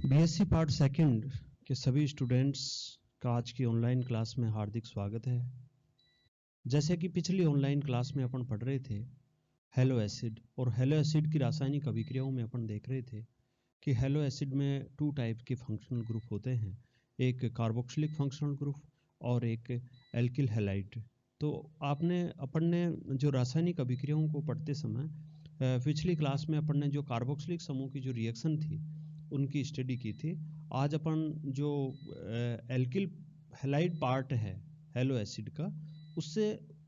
BSc part second के सभी students का आज की ऑनलाइन क्लास में हार्दिक स्वागत है। जैसे कि पिछली ऑनलाइन क्लास में अपन पढ़ रहे थे हेलो एसिड, और हेलो एसिड की रासायनिक अभिक्रियाओं में अपन देख रहे थे कि हेलो एसिड में टू टाइप के फंक्शनल ग्रुप होते हैं, एक कार्बोक्सिलिक फंक्शनल ग्रुप और एक एल्किल हैलाइड। तो अपन ने जो रासायनिक अभिक्रियाओं को पढ़ते समय पिछली क्लास में अपन ने जो कार्बोक्सिलिक समूह की जो रिएक्शन थी उनकी स्टडी की थी। आज अपन जो एल्किल हैलाइड पार्ट है हेलो एसिड का,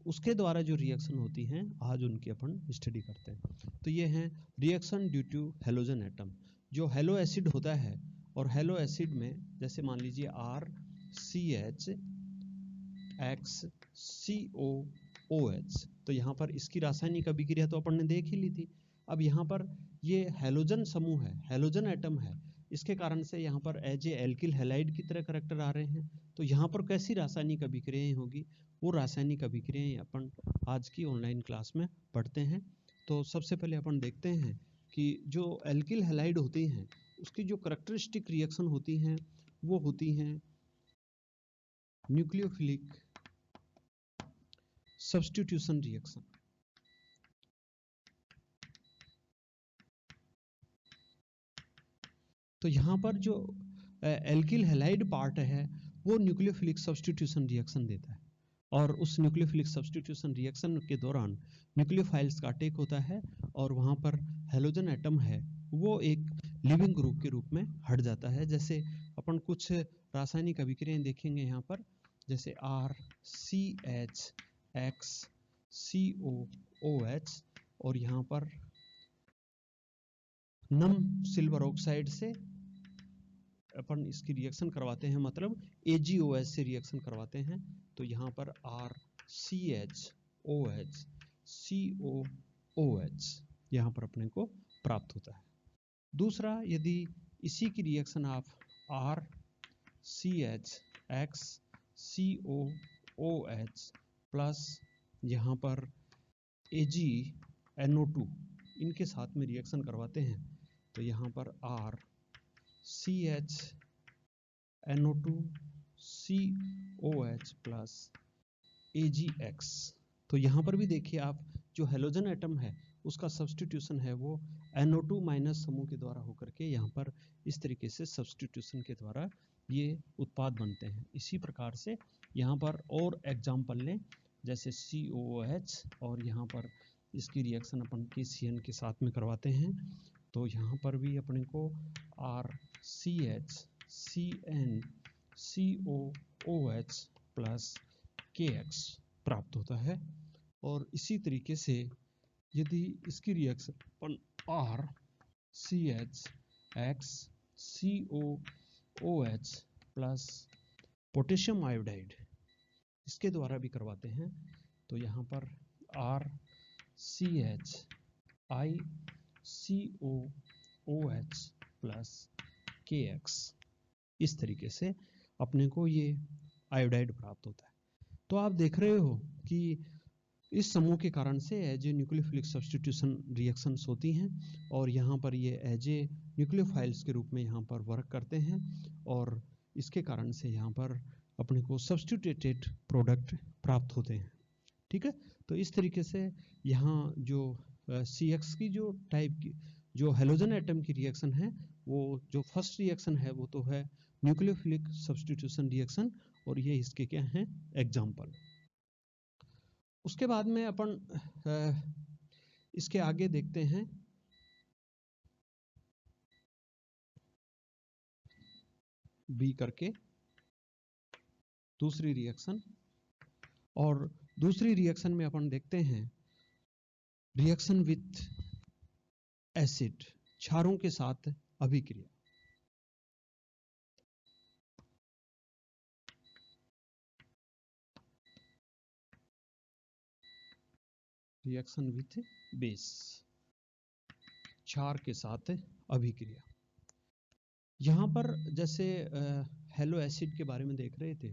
उसके द्वारा जो रिएक्शन होती हैं आज उनकी अपन स्टडी करते हैं। तो ये हैं reaction due to halogen atom. जो हेलो एसिड होता है, और हेलो एसिड में जैसे मान लीजिए RCH X COOH, तो यहाँ पर इसकी रासायनिक अभिक्रिया तो अपन ने देख ही ली थी। अब यहाँ पर ये हेलोजन समूह है, हेलोजन एटम है, इसके कारण से यहाँ पर एज ए एल्किल हैलाइड की तरह करैक्टर आ रहे हैं। तो यहाँ पर कैसी रासायनिक अभिक्रियाएं होगी, वो रासायनिक अभिक्रियाएं अपन आज की ऑनलाइन क्लास में पढ़ते हैं। तो सबसे पहले अपन देखते हैं कि जो एल्किल हैलाइड होती हैं उसकी जो करैक्टरिस्टिक रिएक्शन होती हैं वो होती हैं न्यूक्लियोफिलिक सब्स्टिट्यूशन रिएक्शन। तो यहाँ पर जो एल्किल हैलाइड पार्ट है वो न्यूक्लियोफिलिक सब्स्टिट्यूशन रिएक्शन देता है, और उस न्यूक्लियोफिलिक सब्स्टिट्यूशन रिएक्शन के दौरान न्यूक्लियोफाइल्स का अटैक होता है और वहाँ पर हेलोजन एटम है वो एक लिविंग ग्रुप के रूप में हट जाता है। जैसे अपन कुछ रासायनिक अभिक्रियाएं देखेंगे यहाँ पर, जैसे RCH X COOH, और यहाँ पर नम सिल्वर ऑक्साइड से अपन इसकी रिएक्शन करवाते हैं, मतलब AgOH से रिएक्शन करवाते हैं। तो यहाँ पर RCHOH COOH यहाँ पर अपने को प्राप्त होता है। दूसरा, यदि इसी की रिएक्शन आप RCH X COOH प्लस यहाँ पर AgNO2 इनके साथ में रिएक्शन करवाते हैं, तो यहाँ पर RCHNO2 COH प्लस AgX। तो यहाँ पर भी देखिए आप, जो हेलोजन एटम है उसका सब्स्टिट्यूशन है वो NO2 माइनस समूह के द्वारा होकर के यहाँ पर इस तरीके से सब्स्टिट्यूशन के द्वारा ये उत्पाद बनते हैं। इसी प्रकार से यहाँ पर और एग्जाम्पल लें, जैसे COOH, और यहाँ पर इसकी रिएक्शन अपन KCN के साथ में करवाते हैं, तो यहाँ पर भी अपने को RCHCN COOH प्लस KX प्राप्त होता है। और इसी तरीके से यदि इसकी रिएक्शन अपन RCH X COOH plus potassium iodide इसके द्वारा भी करवाते हैं, तो यहाँ पर RCH ICOOH प्लस KX, इस तरीके से अपने को ये आयोडाइड प्राप्त होता है। तो आप देख रहे हो कि इस समूह के कारण से as a nucleophilic substitution reactions होती हैं, और यहाँ पर ये एज ए न्यूक्लियोफाइल्स के रूप में यहाँ पर वर्क करते हैं, और इसके कारण से यहाँ पर अपने को सब्स्टिट्यूटेड प्रोडक्ट प्राप्त होते हैं। ठीक है, तो इस तरीके से यहाँ जो CX की जो टाइप की जो हेलोजन एटम की रिएक्शन है, वो जो फर्स्ट रिएक्शन है वो तो है न्यूक्लियोफिलिक सब्स्टिट्यूशन रिएक्शन, और ये इसके क्या हैं एग्जाम्पल। उसके बाद में अपन इसके आगे देखते हैं B करके दूसरी रिएक्शन, और दूसरी रिएक्शन में अपन देखते हैं रिएक्शन विथ एसिड, क्षारों के साथ अभिक्रिया। रिएक्शन विथ बेस, क्षार के साथ अभिक्रिया। यहाँ पर जैसे हेलो एसिड के बारे में देख रहे थे,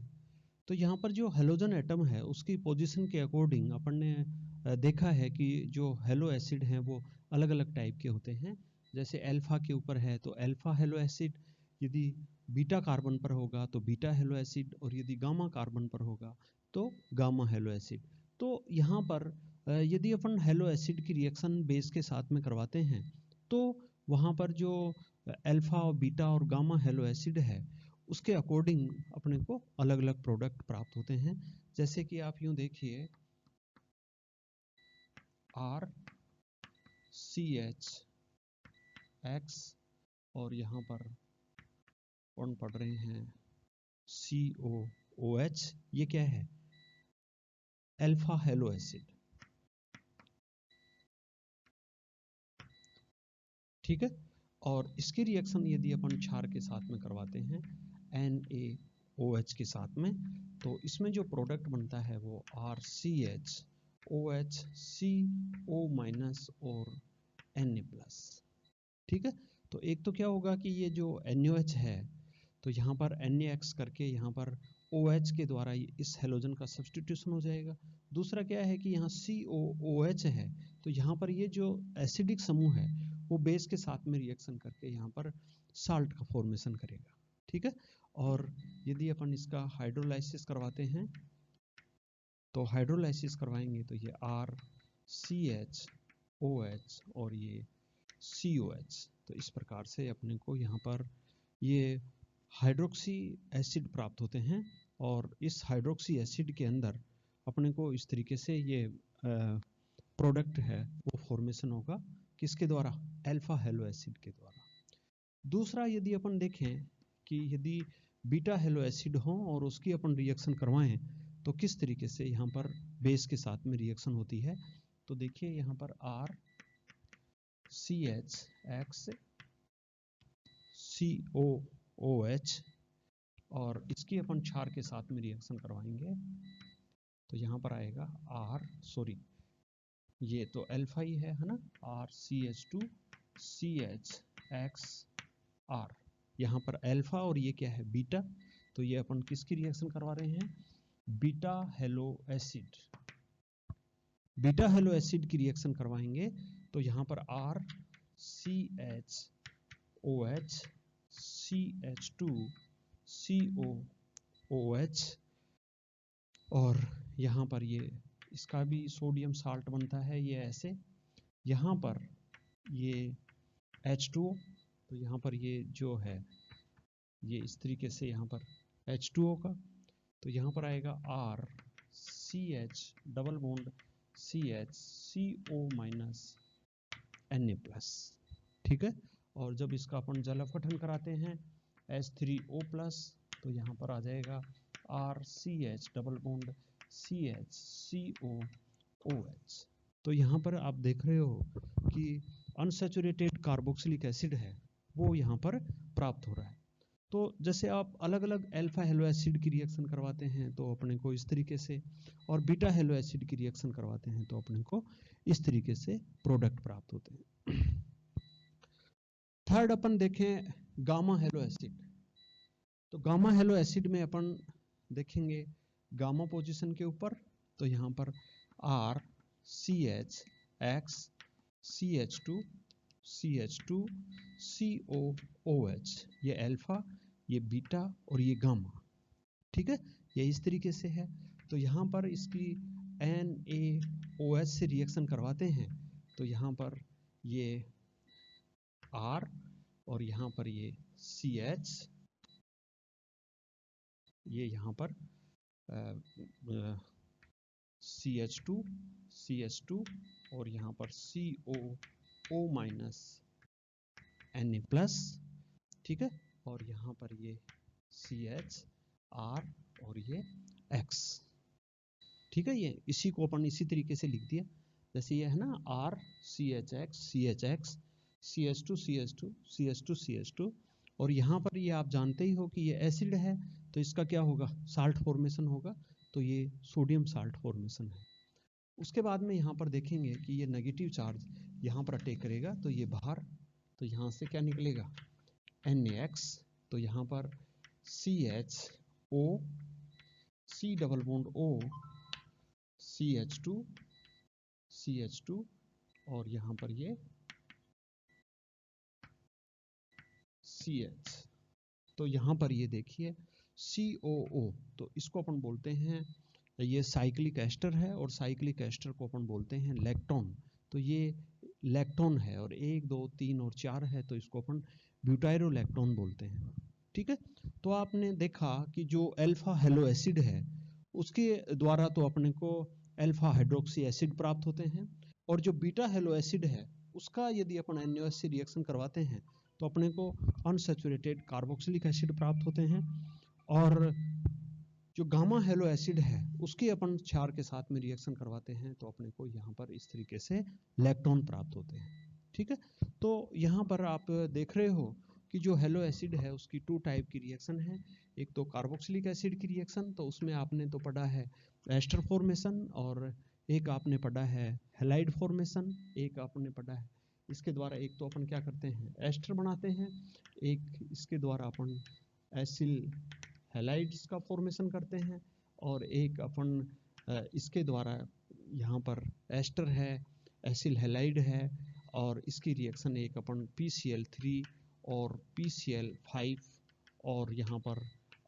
तो यहाँ पर जो हेलोजन एटम है उसकी पोजीशन के अकॉर्डिंग अपन ने देखा है कि जो हेलो एसिड हैं वो अलग अलग टाइप के होते हैं। जैसे अल्फा के ऊपर है तो अल्फा हेलो एसिड, यदि बीटा कार्बन पर होगा तो बीटा हेलो एसिड, और यदि गामा कार्बन पर होगा तो गामा हेलो एसिड। तो यहाँ पर यदि अपन हेलो एसिड की रिएक्शन बेस के साथ में करवाते हैं तो वहाँ पर जो अल्फा और बीटा और गामा हेलो एसिड है उसके अकॉर्डिंग अपने को अलग अलग प्रोडक्ट प्राप्त होते हैं। जैसे कि आप यूं देखिए आर सी एच एक्स, और यहाँ पर कौन पढ़ रहे हैं सी ओ एच, ये क्या है अल्फा हेलो एसिड, ठीक है। और इसकी रिएक्शन यदि अपन क्षार के साथ में करवाते हैं NaOH के साथ में, तो इसमें जो प्रोडक्ट बनता है वो RCH OH CO- और Na+, ठीक है। तो एक तो क्या होगा कि ये जो NaOH है तो यहाँ पर NaX करके यहाँ पर OH के द्वारा इस हेलोजन का सब्स्टिट्यूशन हो जाएगा। दूसरा क्या है कि यहाँ COOH है, तो यहाँ पर ये जो एसिडिक समूह है वो बेस के साथ में रिएक्शन करके यहाँ पर साल्ट का फॉर्मेशन करेगा, ठीक है। और यदि अपन इसका हाइड्रोलाइसिस करवाते हैं तो हाइड्रोलाइसिस करवाएंगे तो ये RCHOH और ये COH, तो इस प्रकार से अपने को यहाँ पर ये हाइड्रोक्सी एसिड प्राप्त होते हैं। और इस हाइड्रोक्सी एसिड के अंदर अपने को इस तरीके से ये प्रोडक्ट है वो फॉर्मेशन होगा, किसके द्वारा अल्फा हेलो एसिड के द्वारा। दूसरा यदि अपन देखें कि यदि बीटा हेलो एसिड हो और उसकी अपन रिएक्शन करवाएं तो किस तरीके से यहाँ पर बेस के साथ में रिएक्शन होती है। तो देखिए यहाँ पर RCH COOH, और इसकी अपन क्षार के साथ में रिएक्शन करवाएंगे तो यहाँ पर आएगा ये तो अल्फा ही है ना, RCH2CHXR, यहाँ पर अल्फा और ये क्या है बीटा, तो ये अपन किसकी रिएक्शन करवा रहे हैं बीटा हेलो एसिड की रिएक्शन करवाएंगे तो यहाँ पर RCHOH CH2COOH, और यहाँ पर ये इसका भी सोडियम साल्ट बनता है ये ऐसे, यहाँ पर ये H2O, तो यहाँ पर ये जो है ये इस तरीके से यहाँ पर H2O का, तो यहाँ पर आएगा RCH double bond CH CO- Na+, ठीक है। और जब इसका अपन जल अपघटन कराते हैं H3O+, तो यहाँ पर आ जाएगा RCH double bond CH COOH। तो यहाँ पर आप देख रहे हो कि अनसैचुरेटेड कार्बोक्सिलिक एसिड है वो यहाँ पर प्राप्त हो रहा है। तो जैसे आप अलग अलग अल्फा हेलो एसिड की रिएक्शन करवाते हैं तो अपने को इस तरीके से, और बीटा हेलो एसिड की रिएक्शन करवाते हैं तो अपने को इस तरीके से प्रोडक्ट प्राप्त होते हैं। थर्ड अपन देखें गामा हेलो एसिड। तो गामा हेलो एसिड में अपन देखेंगे गामा पोजीशन के ऊपर, तो यहाँ पर RCH CH2 COOH, ये अल्फा, ये बीटा और ये गामा, ठीक है। ये इस तरीके से है। तो यहाँ पर इसकी NaOH से रिएक्शन करवाते हैं तो यहाँ पर ये R और यहाँ पर ये CH, ये यहाँ पर CH2 और यहाँ पर COO- Na+, ठीक है। और यहाँ पर ये CH R और ये X, ठीक है। ये इसी को अपन इसी तरीके से लिख दिया, जैसे ये है ना RCHX CHX CH2 और यहाँ पर ये आप जानते ही हो कि ये एसिड है तो इसका क्या होगा साल्ट फॉर्मेशन होगा, तो ये सोडियम साल्ट फॉर्मेशन है। उसके बाद में यहाँ पर देखेंगे कि ये नेगेटिव चार्ज यहाँ पर अटैक करेगा तो ये बाहर, तो यहाँ से क्या निकलेगा NaX, तो यहाँ पर CHO C double bond O CH2 और यहाँ पर ये CH, तो यहाँ पर ये देखिए COO, तो इसको अपन बोलते हैं, ये साइक्लिक एस्टर है और साइक्लिक एस्टर को अपन बोलते हैं लैक्टोन। तो ये लैक्टोन है और 1 2 3 और 4 है, तो इसको अपन ब्यूटाइरोलैक्टोन बोलते हैं। ठीक है, तो आपने देखा कि जो अल्फा हेलो एसिड है उसके द्वारा तो अपने को अल्फा हाइड्रोक्सी एसिड प्राप्त होते हैं, और जो बीटा हेलो एसिड है उसका यदि अपन NaOH से रिएक्शन करवाते हैं तो अपने को अनसैचुरेटेड कार्बोक्सिलिक एसिड प्राप्त होते हैं, और जो गामा हेलो एसिड है उसके अपन क्षार के साथ में रिएक्शन करवाते हैं तो अपने को यहाँ पर इस तरीके से लैक्टोन प्राप्त होते हैं। ठीक है, तो यहाँ पर आप देख रहे हो कि जो हेलो एसिड है उसकी 2 टाइप की रिएक्शन है। एक तो कार्बोक्सिलिक एसिड की रिएक्शन, तो उसमें आपने तो पढ़ा है एस्टर फॉर्मेशन, और एक आपने पढ़ा है हेलाइड फॉर्मेशन, एक आपने पढ़ा है इसके द्वारा, एक तो अपन क्या करते हैं एस्टर बनाते हैं, एक इसके द्वारा अपन एसिल हैलाइड्स का फॉर्मेशन करते हैं, और एक अपन इसके द्वारा यहाँ पर एस्टर है, एसिल हैलाइड है, और इसकी रिएक्शन एक अपन PCl3 और PCl5 और यहाँ पर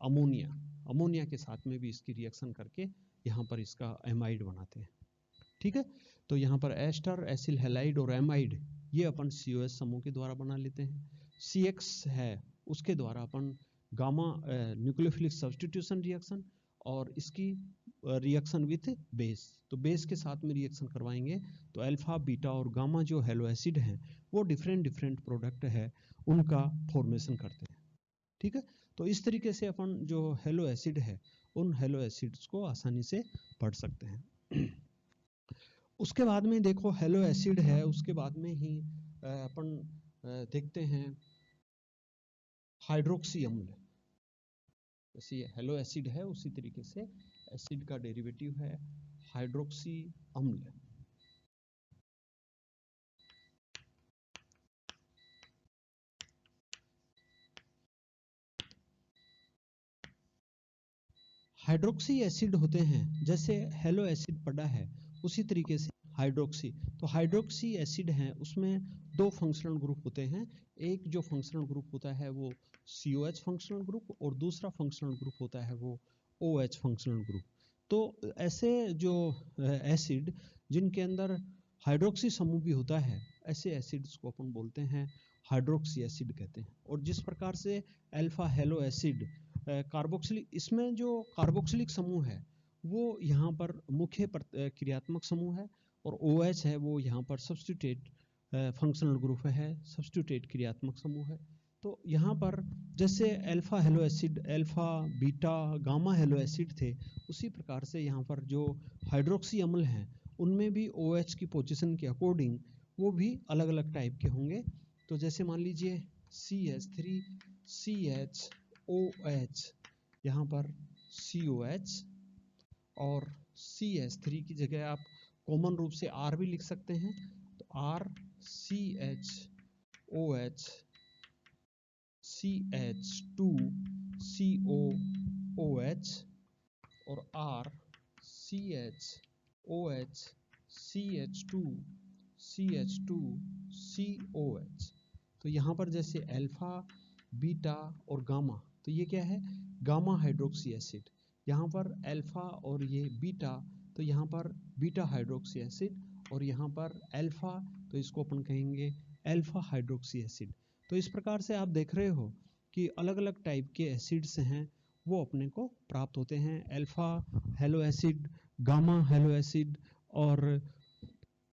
अमोनिया के साथ में भी इसकी रिएक्शन करके यहाँ पर इसका एमाइड बनाते हैं। ठीक है, तो यहाँ पर एस्टर, एसिल हैलाइड और एमाइड ये अपन COH समूह के द्वारा बना लेते हैं। CX है उसके द्वारा अपन गामा न्यूक्लियोफिलिक सब्स्टिट्यूशन रिएक्शन, और इसकी रिएक्शन विथ बेस, तो बेस के साथ में रिएक्शन करवाएंगे तो अल्फा बीटा और गामा जो हेलो एसिड हैं वो डिफरेंट प्रोडक्ट है उनका फॉर्मेशन करते हैं। ठीक है, तो इस तरीके से अपन जो हेलो एसिड है उन हेलो एसिड्स को आसानी से पढ़ सकते हैं। उसके बाद में देखो हेलो एसिड है, उसके बाद में ही अपन देखते हैं हाइड्रोक्सी अम्ल। जैसे ये हेलो एसिड है उसी तरीके से एसिड का डेरिवेटिव है हाइड्रोक्सी अम्ल। हाइड्रोक्सी एसिड होते हैं, जैसे हेलो एसिड पढ़ा है उसी तरीके से हाइड्रोक्सी, तो हाइड्रोक्सी एसिड हैं उसमें 2 फंक्शनल ग्रुप होते हैं। एक जो फंक्शनल ग्रुप होता है वो COH फंक्शनल ग्रुप, और दूसरा फंक्शनल ग्रुप होता है वो OH फंक्शनल ग्रुप। तो ऐसे जो एसिड जिनके अंदर हाइड्रोक्सी समूह भी होता है, ऐसे एसिड्स को अपन बोलते हैं हाइड्रोक्सी एसिड कहते हैं। और जिस प्रकार से अल्फा हेलो एसिड कार्बोक्सिलिक, इसमें जो कार्बोक्सिलिक समूह है वो यहाँ पर मुख्य क्रियात्मक समूह है, और OH है वो यहाँ पर सब्स्टिट्यूट फंक्शनल ग्रुप है, सब्स्टिट्यूट क्रियात्मक समूह है। तो यहाँ पर जैसे alpha hello acid, alpha beta gamma hello acid थे, उसी प्रकार से यहाँ पर जो हाइड्रोक्सी अम्ल हैं उनमें भी OH की पोजीशन के अकॉर्डिंग वो भी अलग अलग टाइप के होंगे। तो जैसे मान लीजिए CH3 CHOH, यहाँ पर COH, और CH3 की जगह आप कॉमन रूप से R भी लिख सकते हैं, तो R CHOH CH2 COOH, और R CHOH CH2 CH2 COH। तो यहाँ पर जैसे अल्फा बीटा और गामा, तो ये क्या है गामा हाइड्रोक्सी एसिड, यहाँ पर अल्फा और ये बीटा, तो यहाँ पर बीटा हाइड्रोक्सी एसिड, और यहाँ पर अल्फा, तो इसको अपन कहेंगे अल्फा हाइड्रोक्सी एसिड। तो इस प्रकार से आप देख रहे हो कि अलग अलग टाइप के एसिड्स हैं वो अपने को प्राप्त होते हैं, alpha hello acid, gamma hello acid, और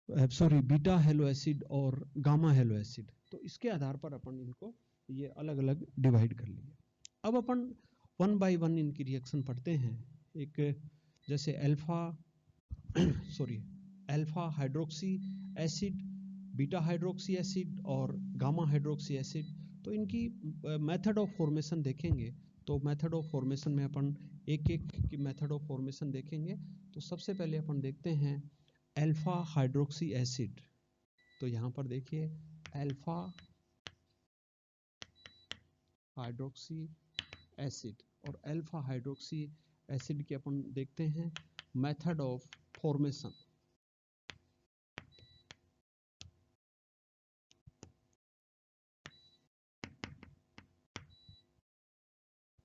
सॉरी बीटा हेलो एसिड और गामा हेलो एसिड। तो इसके आधार पर अपन इनको ये अलग अलग डिवाइड कर लिए। अब अपन 1 बाय 1 इनकी रिएक्शन पढ़ते हैं। एक जैसे alpha sorry alpha hydroxy acid, beta hydroxy acid और गामा हाइड्रोक्सी एसिड, तो इनकी मेथड ऑफ फॉर्मेशन देखेंगे। तो मेथड ऑफ फॉर्मेशन में अपन एक एक की मेथड ऑफ फॉर्मेशन देखेंगे। तो सबसे पहले अपन देखते हैं अल्फा हाइड्रोक्सी एसिड। तो यहाँ पर देखिए अल्फा हाइड्रोक्सी एसिड और अल्फा हाइड्रोक्सी एसिड के अपन देखते हैं मेथड ऑफ फॉर्मेशन।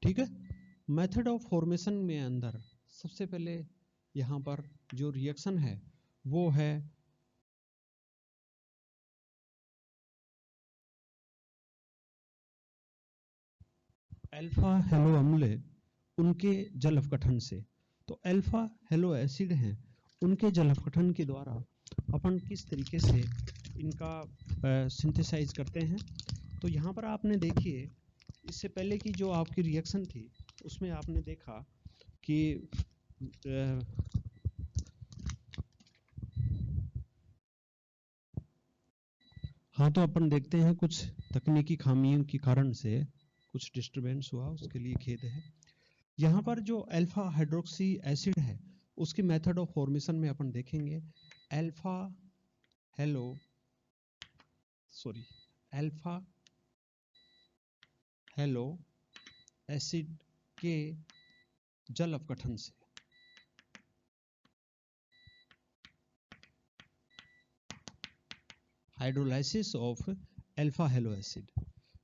ठीक है। मेथड ऑफ फॉर्मेशन में अंदर सबसे पहले यहाँ पर जो रिएक्शन है वो है अल्फा हेलो अम्ल उनके जल अपघटन से। तो अल्फा हेलो एसिड हैं, उनके जल अपघटन के द्वारा अपन किस तरीके से इनका सिंथेसाइज करते हैं। तो यहाँ पर आपने देखिए, इससे पहले की जो आपकी रिएक्शन थी उसमें आपने देखा कि हाँ, तो अपन देखते हैं कुछ तकनीकी खामियों के कारण से कुछ डिस्टरबेंस हुआ, उसके लिए खेद है। यहाँ पर जो अल्फा हाइड्रोक्सी एसिड है उसकी मेथड ऑफ फॉर्मेशन में अपन देखेंगे alpha hello alpha hello acid के जल अपघटन से। Hydrolysis of alpha hello acid.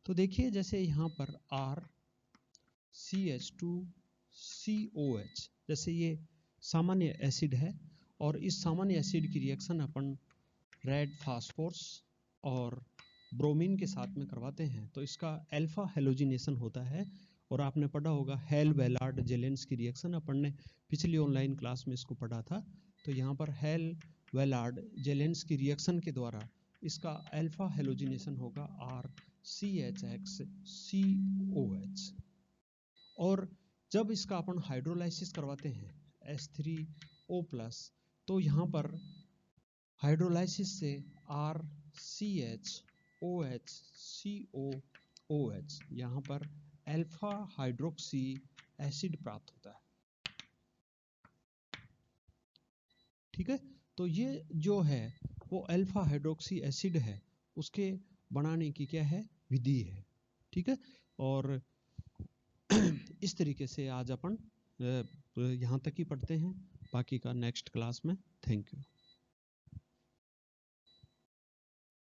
तो देखिए जैसे यहाँ पर RCH2COH, जैसे ये सामान्य एसिड है और इस सामान्य एसिड की रिएक्शन अपन रेड फास्फोरस और ब्रोमीन के साथ में करवाते हैं तो इसका अल्फा हेलोजिनेशन होता है। और आपने पढ़ा होगा हेल वेलार्ड जेलेंस की रिएक्शन, अपन ने पिछली ऑनलाइन क्लास में इसको पढ़ा था। तो यहाँ पर हेल वेलार्ड जेलेंस की रिएक्शन के द्वारा इसका अल्फा हेलोजिनेशन होगा RCHX COH। और जब इसका अपन हाइड्रोलाइसिस करवाते हैं H3O+, तो यहाँ पर हाइड्रोलाइसिस से RCHOHCOOH यहाँ पर अल्फा हाइड्रोक्सी एसिड प्राप्त होता है। ठीक है, तो ये जो है वो अल्फा हाइड्रोक्सी एसिड है, उसके बनाने की क्या है विधि है। ठीक है, और इस तरीके से आज अपन यहाँ तक ही पढ़ते हैं, बाकी का नेक्स्ट क्लास में। Thank you.